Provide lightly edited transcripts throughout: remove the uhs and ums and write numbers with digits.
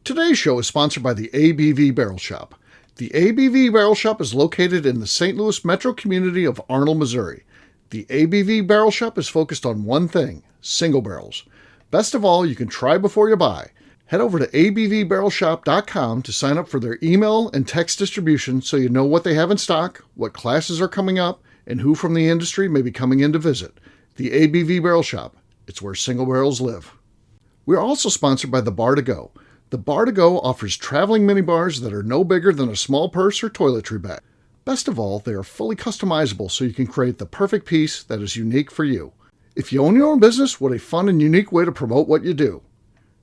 Today's show is sponsored by the ABV Barrel Shop. The ABV Barrel Shop is located in the St. Louis metro community of Arnold, Missouri. The ABV Barrel Shop is focused on one thing, single barrels. Best of all, you can try before you buy. Head over to abvbarrelshop.com to sign up for their email and text distribution so you know what they have in stock, what classes are coming up, and who from the industry may be coming in to visit. The ABV Barrel Shop. It's where single barrels live. We are also sponsored by the Bar to Go. The Bar to Go offers traveling minibars that are no bigger than a small purse or toiletry bag. Best of all, they are fully customizable so you can create the perfect piece that is unique for you. If you own your own business, what a fun and unique way to promote what you do.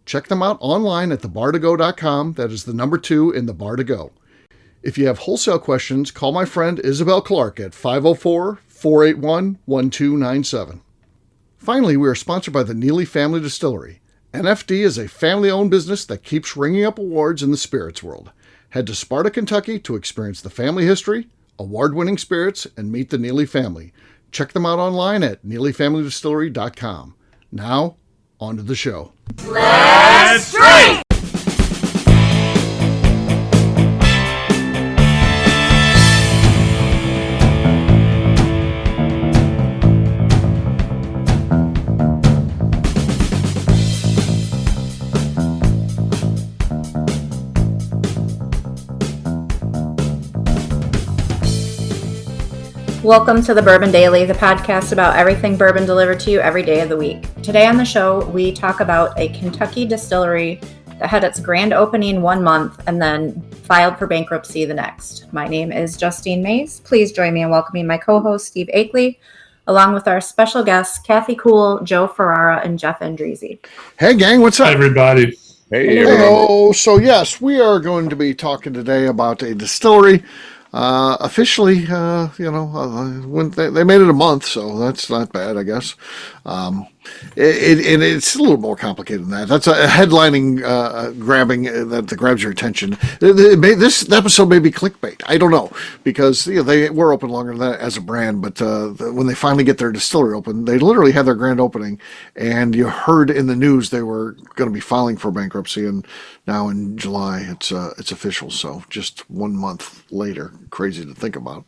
Check them out online at thebar2go.com. That is the number 2 in the Bar to Go. If you have wholesale questions, call my friend Isabel Clark at 504-481-1297. Finally, we are sponsored by the Neely Family Distillery. NFD is a family-owned business that keeps ringing up awards in the spirits world. Head to Sparta, Kentucky to experience the family history, award-winning spirits, and meet the Neely family. Check them out online at neelyfamilydistillery.com. Now, on to the show. Let's drink! Welcome to the Bourbon Daily, the podcast about everything bourbon delivered to you every day of the week. Today on the show, we talk about a Kentucky distillery that had its grand opening 1 month and then filed for bankruptcy the next. My name is Justine Mays. Please join me in welcoming my co-host, Steve Akeley, along with our special guests, Kathy Kuhl, Joe Ferrara, and Jeff Andreezi. Hey, gang, what's up? Hi, everybody. Hey, hello. So, yes, we are going to be talking today about a distillery. Officially, when they made it a month, so that's not bad, I guess. It's a little more complicated than that. That's a headlining grabbing that grabs your attention. This episode may be clickbait. I don't know, because they were open longer than that as a brand, but when they finally get their distillery open, they literally had their grand opening, and you heard in the news they were going to be filing for bankruptcy, and now in July it's official. So just 1 month later, crazy to think about.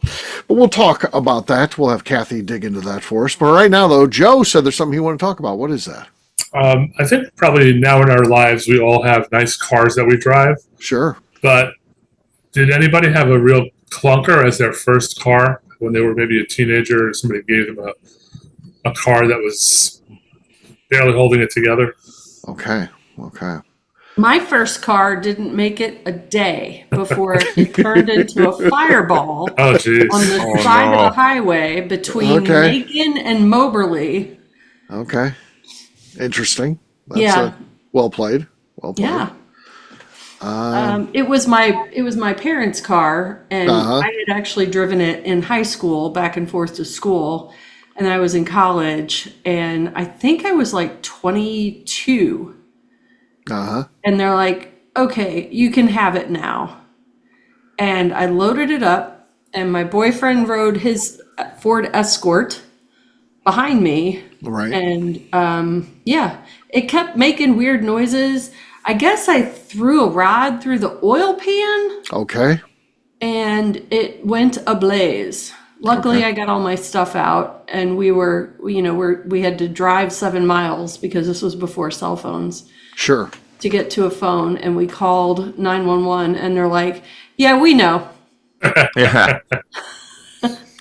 But we'll talk about that. We'll have Kathy dig into that for us. But right now, though, Joe said there's something he wanted to talk about. What is that? I think probably now in our lives, we all have nice cars that we drive. Sure. But did anybody have a real clunker as their first car when they were maybe a teenager, or somebody gave them a car that was barely holding it together? Okay. My first car didn't make it a day before it turned into a fireball Oh, geez. on the side of the highway between Macon and Moberly. Okay. Interesting. That's Yeah. Well played. Yeah. It was my parents' car, and I had actually driven it in high school back and forth to school, and I was in college, and I think I was like 22. And they're like, okay, you can have it now. And I loaded it up, and my boyfriend rode his Ford Escort behind me. Right. And it kept making weird noises. I guess I threw a rod through the oil pan. Okay. And it went ablaze. Luckily, I got all my stuff out, and we had to drive 7 miles because this was before cell phones. Sure. To get to a phone, and we called 911, and they're like, "Yeah, we know." Yeah.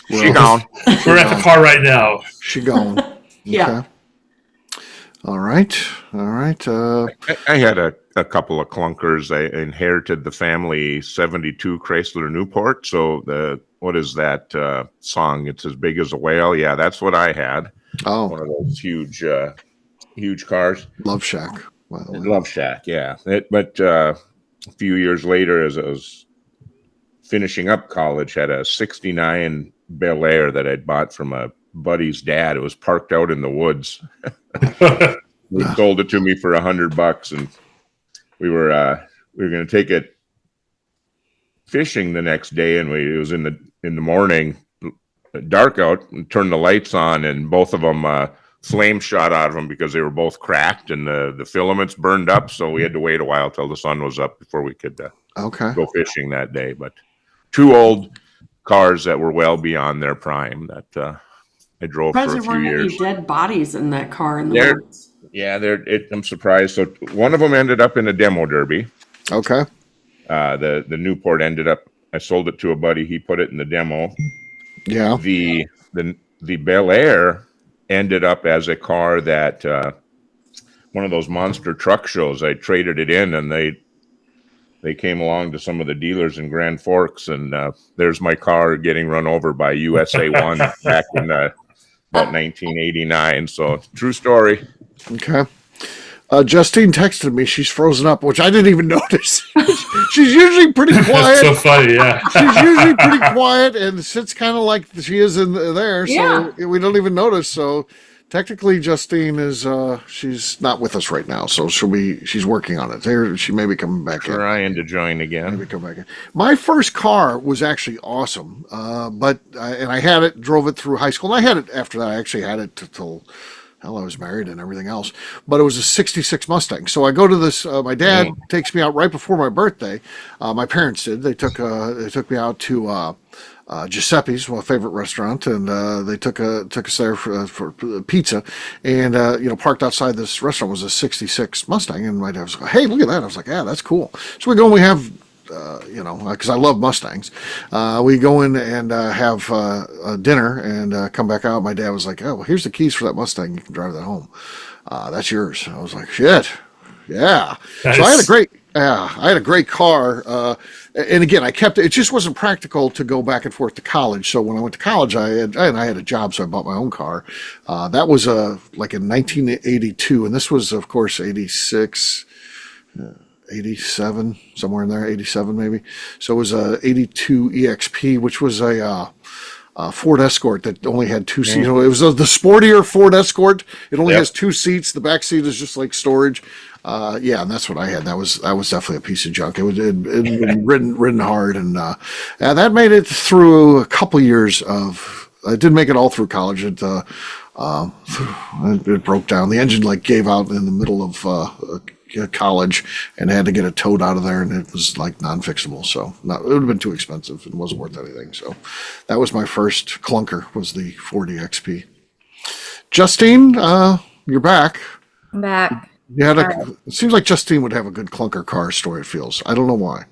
She gone. We're at the car right now. She gone. Yeah. Okay. All right. I had a couple of clunkers. I inherited the family 72 Chrysler Newport. So what is that song? It's as big as a whale. Yeah, that's what I had. Oh. One of those huge cars. Love Shack. Love Shack, yeah. But a few years later, as I was finishing up college, had a 69 Bel Air that I'd bought from a buddy's dad. It was parked out in the woods. He sold it to me for $100, and we were going to take it fishing the next day, and it was in the morning, dark out, and turned the lights on, and both of them flame shot out of them because they were both cracked and the filaments burned up. So we had to wait a while till the sun was up before we could go fishing that day. But 2 old cars that were well beyond their prime that I drove for a few years. Any dead bodies in that car in the woods. Yeah, I'm surprised. So one of them ended up in a demo derby. Okay. The Newport ended up. I sold it to a buddy. He put it in the demo. Yeah. The Bel Air ended up as a car that one of those monster truck shows. I traded it in, and they came along to some of the dealers in Grand Forks, and there's my car getting run over by USA One back in about 1989. So true story. Okay. Justine texted me. She's frozen up, which I didn't even notice. She's usually pretty quiet. That's so funny, yeah. She's usually pretty quiet and sits kind of like she is in there, so we don't even notice. So technically, Justine is she's not with us right now, so she's working on it. She may be coming back in. Trying to join again. Maybe come back in. My first car was actually awesome, but and I had it, drove it through high school, and I had it after that. I actually had it till. Hell, I was married and everything else, but it was a '66 Mustang. So I go to this. My dad takes me out right before my birthday. My parents did. They took me out to Giuseppe's, my favorite restaurant, and they took us there for pizza. And parked outside this restaurant was a '66 Mustang, and my dad was like, "Hey, look at that!" I was like, "Yeah, that's cool." So we go and we have. Because I love Mustangs. We go in and have dinner and come back out. My dad was like, "Oh, well, here's the keys for that Mustang. You can drive that home. That's yours." I was like, "Shit, yeah." Nice. So I had a great car. And again, I kept it. It just wasn't practical to go back and forth to college. So when I went to college, I had a job, so I bought my own car. That was like in 1982, and this was, of course, 86. 87, somewhere in there, 87 maybe. So it was a 82 EXP, which was a Ford Escort that only had 2 seats. It was the sportier Ford Escort. It only has 2 seats. The back seat is just like storage. And that's what I had. That was definitely a piece of junk. It had been ridden hard, and that made it through a couple years of. I didn't make it all through college. It broke down. The engine gave out in the middle of college and had to get it towed out of there, and it was non-fixable. So it would have been too expensive. It wasn't worth anything. So that was my first clunker, was the Ford EXP. Justine, you're back. I'm back. It seems like Justine would have a good clunker car story, it feels. I don't know why.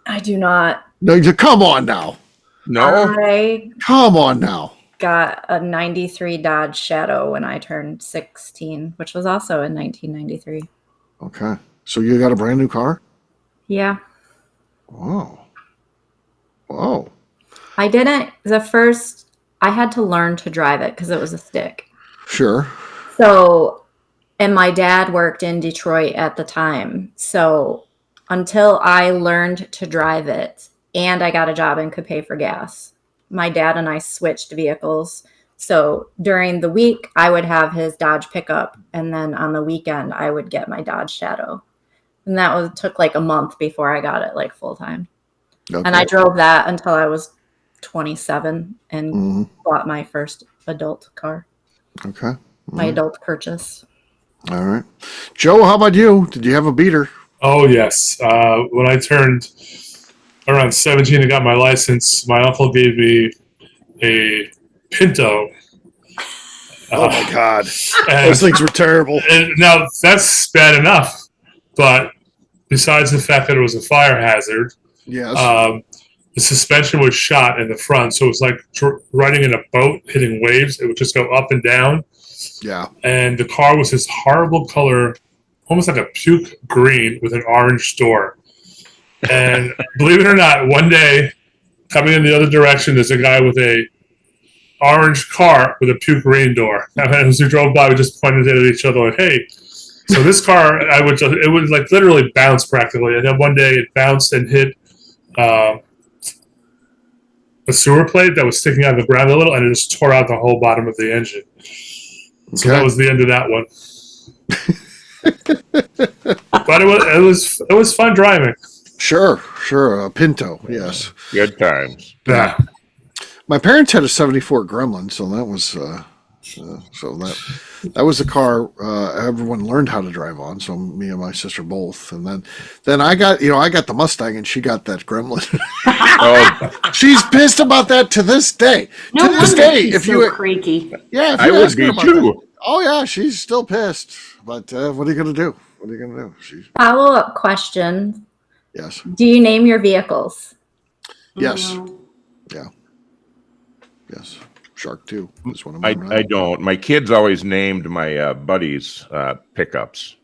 I do not. No, come on now. No. Come on now. Got a 93 Dodge Shadow when I turned 16, which was also in 1993. Okay. So you got a brand new car? Yeah. Wow. I had to learn to drive it because it was a stick. Sure. So, and my dad worked in Detroit at the time. So until I learned to drive it and I got a job and could pay for gas, my dad and I switched vehicles. So during the week, I would have his Dodge pickup, and then on the weekend, I would get my Dodge Shadow. And that took a month before I got it full time. Okay. And I drove that until I was 27 and bought my first adult car. Okay. My adult purchase. All right. Joe, how about you? Did you have a beater? Oh, yes. When I turned around 17 and got my license, my uncle gave me a Pinto. Oh my God. Those things were terrible. Now, that's bad enough, but besides the fact that it was a fire hazard, yes, the suspension was shot in the front, so it was like riding in a boat, hitting waves. It would just go up and down. Yeah. And the car was this horrible color, almost like a puke green with an orange door. And believe it or not, one day, coming in the other direction, there's a guy with a orange car with a puke green door. And as we drove by, we just pointed at each other like, "Hey." So this car, it would literally bounce practically. And then one day it bounced and hit a sewer plate that was sticking out of the ground a little, and it just tore out the whole bottom of the engine. So that was the end of that one. But it was fun driving. Sure. A Pinto, yes. Good times. Yeah. My parents had a '74 Gremlin, so that was So that was the car everyone learned how to drive on. So me and my sister both, and then I got the Mustang, and she got that Gremlin. Oh, She's pissed about that to this day. No to this wonder day, she's if so you cranky. yeah, if I you would ask her be about too. that- oh yeah, she's still pissed. But what are you gonna do? What are you gonna do? Follow-up question. Yes. Do you name your vehicles? Yes. No. Yeah. Yes. Shark 2 is one of mine. I don't. My kids always named my buddies pickups.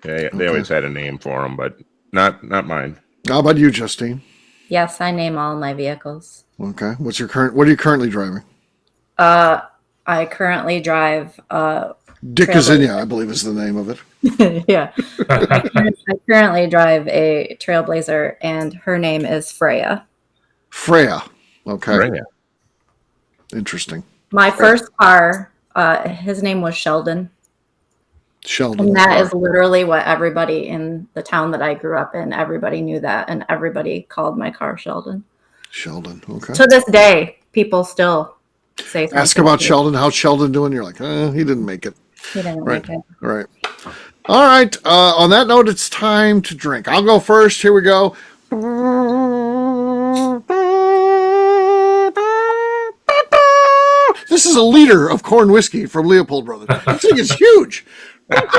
They always had a name for them, but not mine. How about you, Justine? Yes, I name all my vehicles. Okay. What are you currently driving? I currently drive Dick Azinia, I believe is the name of it. yeah. I currently drive a Trailblazer, and her name is Freya. Freya. Okay. Right. Interesting. My first car, his name was Sheldon. Sheldon. And that is literally what everybody in the town that I grew up in, everybody knew that, and everybody called my car Sheldon. Sheldon. Okay. To this day, people still say something. Ask about Sheldon. How's Sheldon doing? You're like, he didn't make it. He didn't Right. make it. Right. All right. On that note, it's time to drink. I'll go first. Here we go. This is a liter of corn whiskey from Leopold Brothers. This thing is huge. Like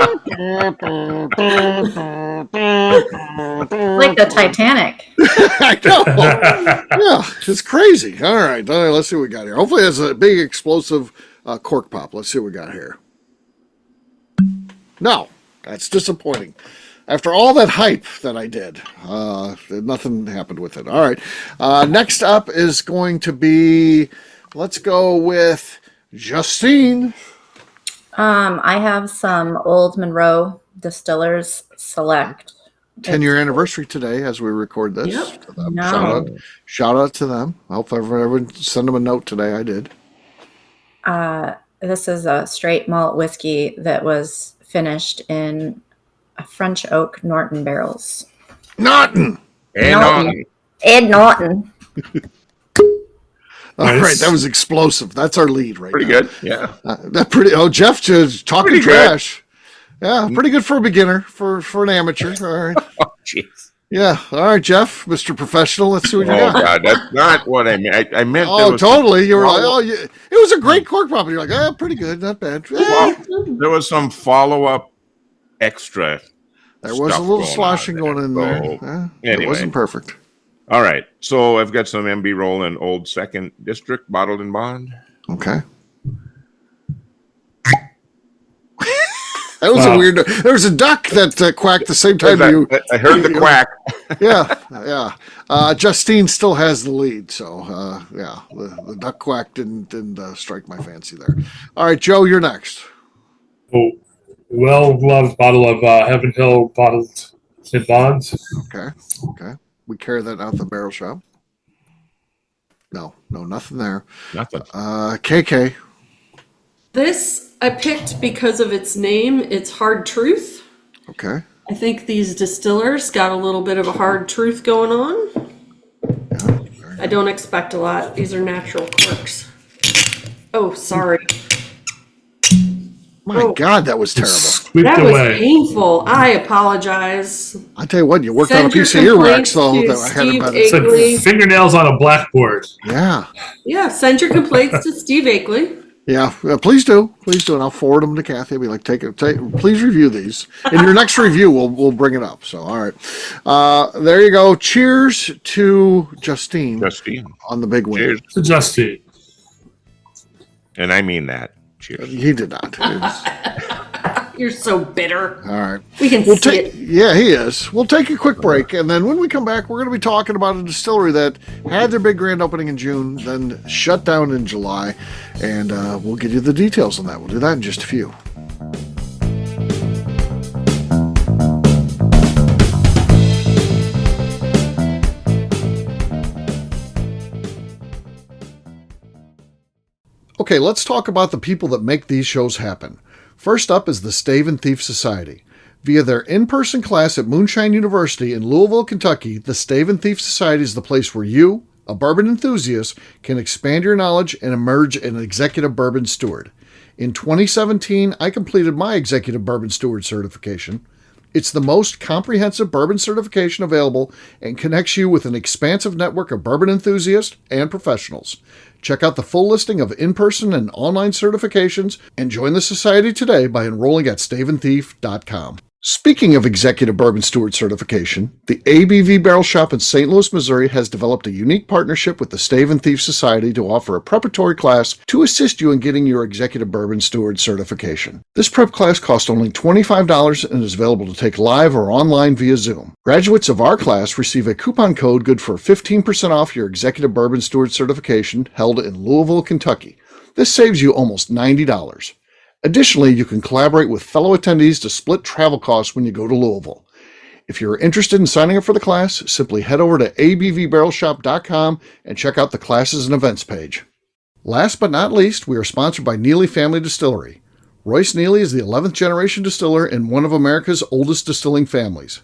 the Titanic. I know. Yeah, it's crazy. All right, let's see what we got here. Hopefully, it's a big explosive cork pop. Let's see what we got here. No, that's disappointing. After all that hype that I did, nothing happened with it. All right, next up is going to be. Let's go with Justine. I have some Old Monroe Distillers Select. 10-year anniversary today as we record this. Yep. To them. No. Shout out to them. I hope everyone send them a note today. I did. This is a straight malt whiskey that was finished in a French oak Norton barrels. Norton. And on. Ed Norton. All Nice. right, that was explosive. That's our lead right Pretty now. good. Yeah. That pretty. Oh, Jeff just talking Pretty good. trash. Yeah, pretty good for a beginner, for an amateur. All right. Oh, jeez. Yeah. All right, Jeff, Mr. Professional. Let's see what you Oh, got. God. That's not what I meant. I meant there Oh, was totally. You were like, follow- oh, yeah. It was a great cork pop. You're like, pretty good, not bad. there was some follow-up extra. There was a stuff little going on sloshing there. going in there. So, It anyway. wasn't perfect. All right. So I've got some MB Rollin Old Second District bottled in bond. Okay. That was a Wow. weird. There was a duck that quacked the same time you. I heard the quack. Yeah. Justine still has the lead, so yeah, the duck quack didn't strike my fancy there. All right, Joe, you're next. Oh, well-loved bottle of Heaven Hill bottled in bonds. Okay. We carry that out the barrel shop. No, nothing there. Nothing. KK. This I picked because of its name. It's Hard Truth. Okay. I think these distillers got a little bit of a hard truth going on. I don't expect a lot. These are natural corks. Oh, sorry. My God, that was terrible. Squeaked That was away. painful. I apologize. I tell you what, you worked on a Send your piece of earwax complaints though to that I had Steve about A. it. Said Akeley. fingernails on a blackboard. Yeah. Yeah, send your complaints to Steve Akeley. Yeah, please do, and I'll forward them to Kathy. I'll be like, please review these. In your next review, we'll bring it up. So, all right, there you go. Cheers to Justine on the big win. Cheers. To Justine. And I mean that. Cheers. He did not. It was- You're so bitter. all right, We can we'll see take. it. Yeah, he is. We'll take a quick break, and then when we come back, we're going to be talking about a distillery that had their big grand opening in June, then shut down in July, and we'll give you the details on that. We'll do that in just a few. Okay, let's talk about the people that make these shows happen. First up is the Stave and Thief Society. Via their in-person class at Moonshine University in Louisville, Kentucky, the Stave and Thief Society is the place where you, a bourbon enthusiast, can expand your knowledge and emerge an executive bourbon steward. In 2017, I completed my Executive Bourbon Steward certification. It's the most comprehensive bourbon certification available and connects you with an expansive network of bourbon enthusiasts and professionals. Check out the full listing of in-person and online certifications and join the society today by enrolling at staveandthief.com. Speaking of Executive Bourbon Steward certification, the ABV Barrel Shop in St. Louis, Missouri has developed a unique partnership with the Stave and Thief Society to offer a preparatory class to assist you in getting your Executive Bourbon Steward certification. This prep class costs only $25 and is available to take live or online via Zoom. Graduates of our class receive a coupon code good for 15% off your Executive Bourbon Steward certification held in Louisville, Kentucky. This saves you almost $90. Additionally, you can collaborate with fellow attendees to split travel costs when you go to Louisville. If you're interested in signing up for the class, simply head over to abvbarrelshop.com and check out the classes and events page. Last but not least, we are sponsored by Neely Family Distillery. Royce Neely is the 11th generation distiller in one of America's oldest distilling families.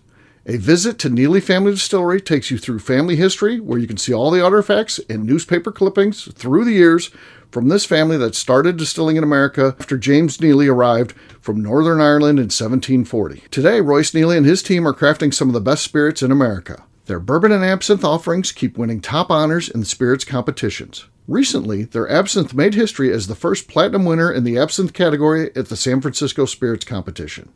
A visit to Neely Family Distillery takes you through family history, where you can see all the artifacts and newspaper clippings through the years from this family that started distilling in America after James Neely arrived from Northern Ireland in 1740. Today, Royce Neely and his team are crafting some of the best spirits in America. Their bourbon and absinthe offerings keep winning top honors in the spirits competitions. Recently, their absinthe made history as the first platinum winner in the absinthe category at the San Francisco Spirits Competition.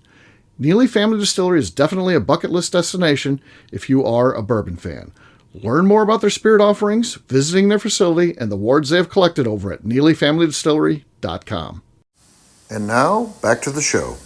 Neely Family Distillery is definitely a bucket list destination if you are a bourbon fan. Learn more about their spirit offerings, visiting their facility, and the awards they have collected over at NeelyFamilyDistillery.com. And now, back to the show.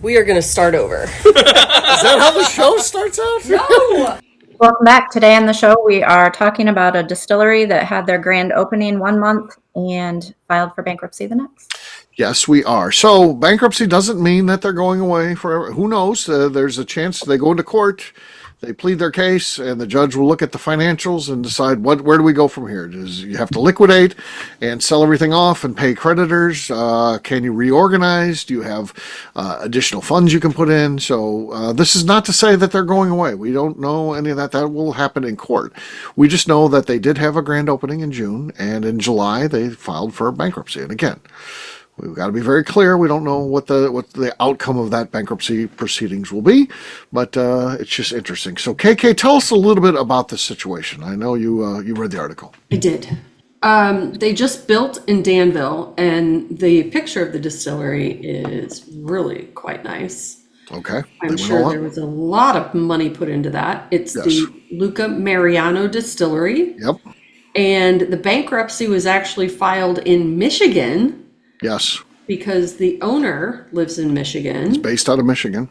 We are going to start over. Is that how the show starts out? No! Welcome back. Today on the show, we are talking about a distillery that had their grand opening 1 month and filed for bankruptcy the next. Yes, we are. So bankruptcy doesn't mean that they're going away forever. Who knows? There's a chance they go into court, they plead their case, and the judge will look at the financials and decide where do we go from here? Does you have to liquidate and sell everything off and pay creditors? Can you reorganize? Do you have additional funds you can put in? So this is not to say that they're going away. We don't know any of that. That will happen in court. We just know that they did have a grand opening in June, and in July they filed for bankruptcy. And again, we've got to be very clear. We don't know what the outcome of that bankruptcy proceedings will be, but it's just interesting. So, KK, tell us a little bit about this situation. I know you read the article. I did. They just built in Danville, and the picture of the distillery is really quite nice. Okay. I'm sure there was a lot of money put into that. It's the Luca Mariano Distillery. Yep. And the bankruptcy was actually filed in Michigan. Yes. Because the owner lives in Michigan. It's based out of Michigan.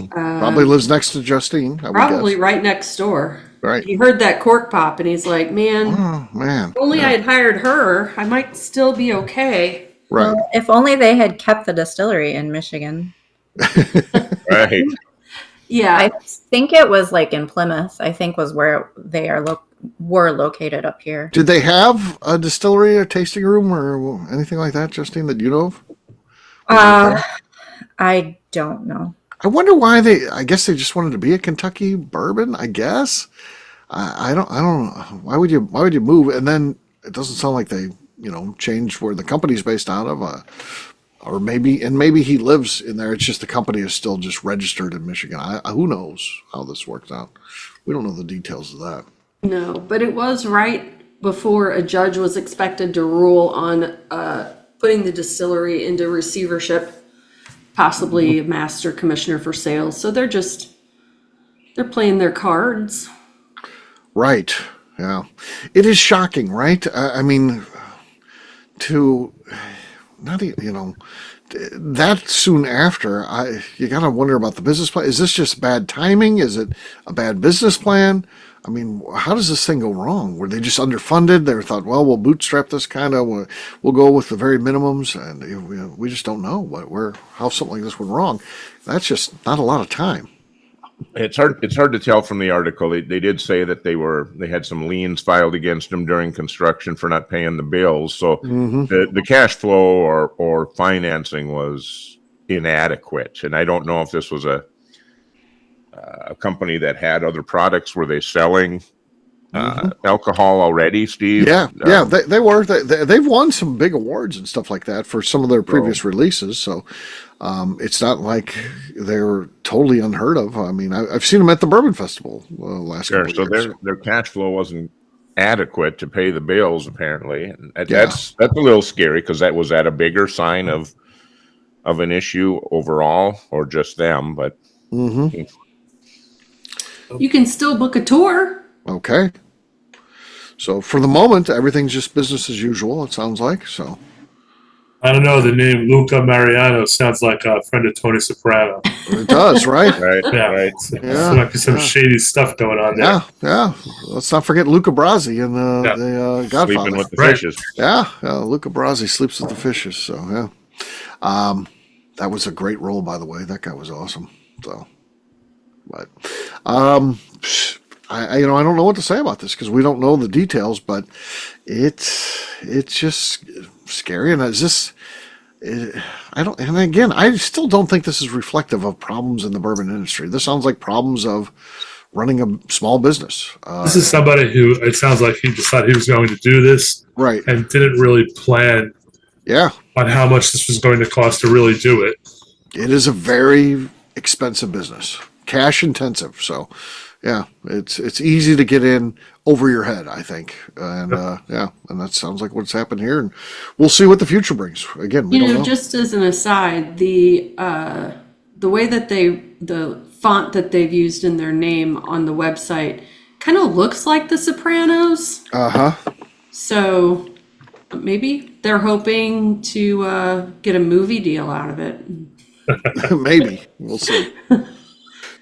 Probably lives next to Justine. Probably right next door. Right. He heard that cork pop and he's like, man, if only I had hired her, I might still be okay. Right. Well, if only they had kept the distillery in Michigan. Right. Yeah. I think it was like in Plymouth, I think was where they were located up here. Did they have a distillery, a tasting room, or anything like that, Justine, that you know of? I don't know. I wonder why I guess they just wanted to be a Kentucky bourbon, I guess. I don't know. Why would you move? And then it doesn't sound like they, changed where the company's based out of, or maybe he lives in there. It's just the company is still just registered in Michigan. Who knows how this works out? We don't know the details of that. No, but it was right before a judge was expected to rule on putting the distillery into receivership, possibly a master commissioner for sales. So they're playing their cards. Right. Yeah. It is shocking, right? I mean, that soon after, you got to wonder about the business plan. Is this just bad timing? Is it a bad business plan? I mean, how does this thing go wrong? Were they just underfunded? They thought, well, we'll bootstrap this kind of, we'll go with the very minimums, and we just don't know how something like this went wrong. That's just not a lot of time. It's hard to tell from the article. They did say that they had some liens filed against them during construction for not paying the bills. So the cash flow or financing was inadequate. And I don't know if this was a company that had other products. Were they selling alcohol already, Steve? Yeah, they were. They've won some big awards and stuff like that for some of their previous releases. So it's not like they're totally unheard of. I mean, I've seen them at the Bourbon Festival last couple of years. Their cash flow wasn't adequate to pay the bills, apparently. And that's a little scary, because that was that a bigger sign of an issue overall, or just them? But you can still book a tour. Okay. So for the moment, everything's just business as usual, it sounds like. So I don't know. The name Luca Mariano sounds like a friend of Tony Soprano. it does, right? right. So there might be some shady stuff going on there. Yeah. Let's not forget Luca Brasi and the Godfather. Sleeping with the fishes. Yeah, Luca Brasi sleeps with the fishes. So that was a great role, by the way. That guy was awesome. So, but I don't know what to say about this, because we don't know the details, but it's just scary. And I still don't think this is reflective of problems in the bourbon industry. This sounds like problems of running a small business. This is somebody who, it sounds like he decided he was going to do this, right, and didn't really plan on how much this was going to cost to really do it. It is a very expensive business, cash intensive. So yeah, it's easy to get in over your head, I think, and and that sounds like what's happened here, and we'll see what the future brings. Again, we don't know. Just as an aside, the way that the font that they've used in their name on the website kind of looks like The Sopranos. So maybe they're hoping to get a movie deal out of it. Maybe we'll see.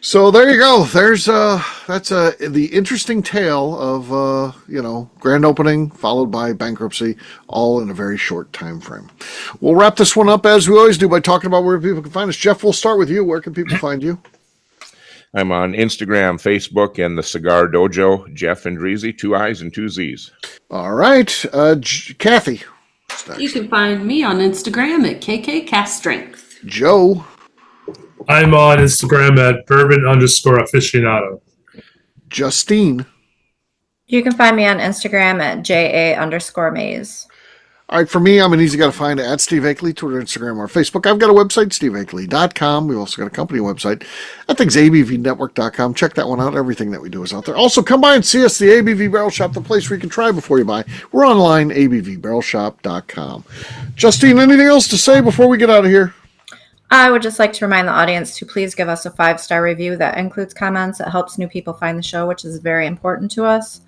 So there you go. There's that's the interesting tale of grand opening followed by bankruptcy, all in a very short time frame. We'll wrap this one up as we always do by talking about where people can find us. Jeff, we'll start with you. Where can people find you? I'm on Instagram, Facebook, and the Cigar Dojo. Jeff Andreezy, 2 I's and 2 Z's. All right, Kathy. You can find me on Instagram at KKCastStrength. Joe. I'm on Instagram at bourbon_aficionado. Justine. You can find me on Instagram at JA_Maze. All right, for me, I'm an easy guy to find at Steve Akeley, Twitter, Instagram, or Facebook. I've got a website, steveakeley.com. We've also got a company website. That thing's abvnetwork.com. Check that one out. Everything that we do is out there. Also, come by and see us, the ABV Barrel Shop, the place where you can try before you buy. We're online, abvbarrelshop.com. Justine, anything else to say before we get out of here? I would just like to remind the audience to please give us a 5-star review that includes comments. It helps new people find the show, which is very important to us.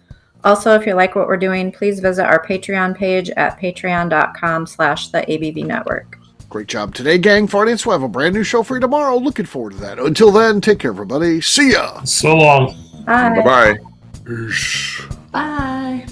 Also, if you like what we're doing, please visit our Patreon page at patreon.com/theABVNetwork. Great job today, gang. For audience, we'll have a brand new show for you tomorrow. Looking forward to that. Until then, take care, everybody. See ya. So long. Bye. Bye-bye. Bye.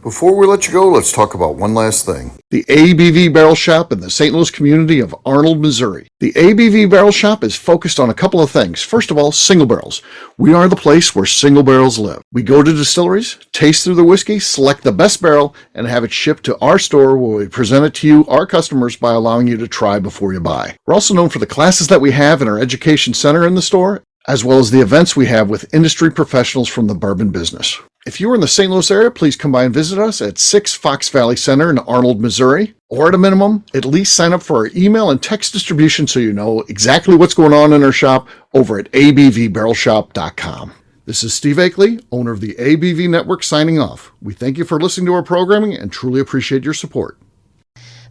Before we let you go, let's talk about one last thing. The ABV Barrel Shop in the St. Louis community of Arnold, Missouri. The ABV Barrel Shop is focused on a couple of things. First of all, single barrels. We are the place where single barrels live. We go to distilleries, taste through the whiskey, select the best barrel, and have it shipped to our store where we present it to you, our customers, by allowing you to try before you buy. We're also known for the classes that we have in our education center in the store, as well as the events we have with industry professionals from the bourbon business. If you are in the St. Louis area, please come by and visit us at 6 Fox Valley Center in Arnold, Missouri. Or at a minimum, at least sign up for our email and text distribution so you know exactly what's going on in our shop over at abvbarrelshop.com. This is Steve Akeley, owner of the ABV Network, signing off. We thank you for listening to our programming and truly appreciate your support.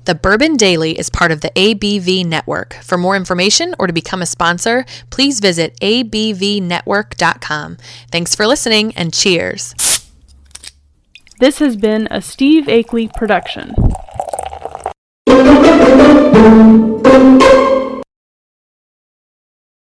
The Bourbon Daily is part of the ABV Network. For more information or to become a sponsor, please visit abvnetwork.com. Thanks for listening and cheers. This has been a Steve Akeley production.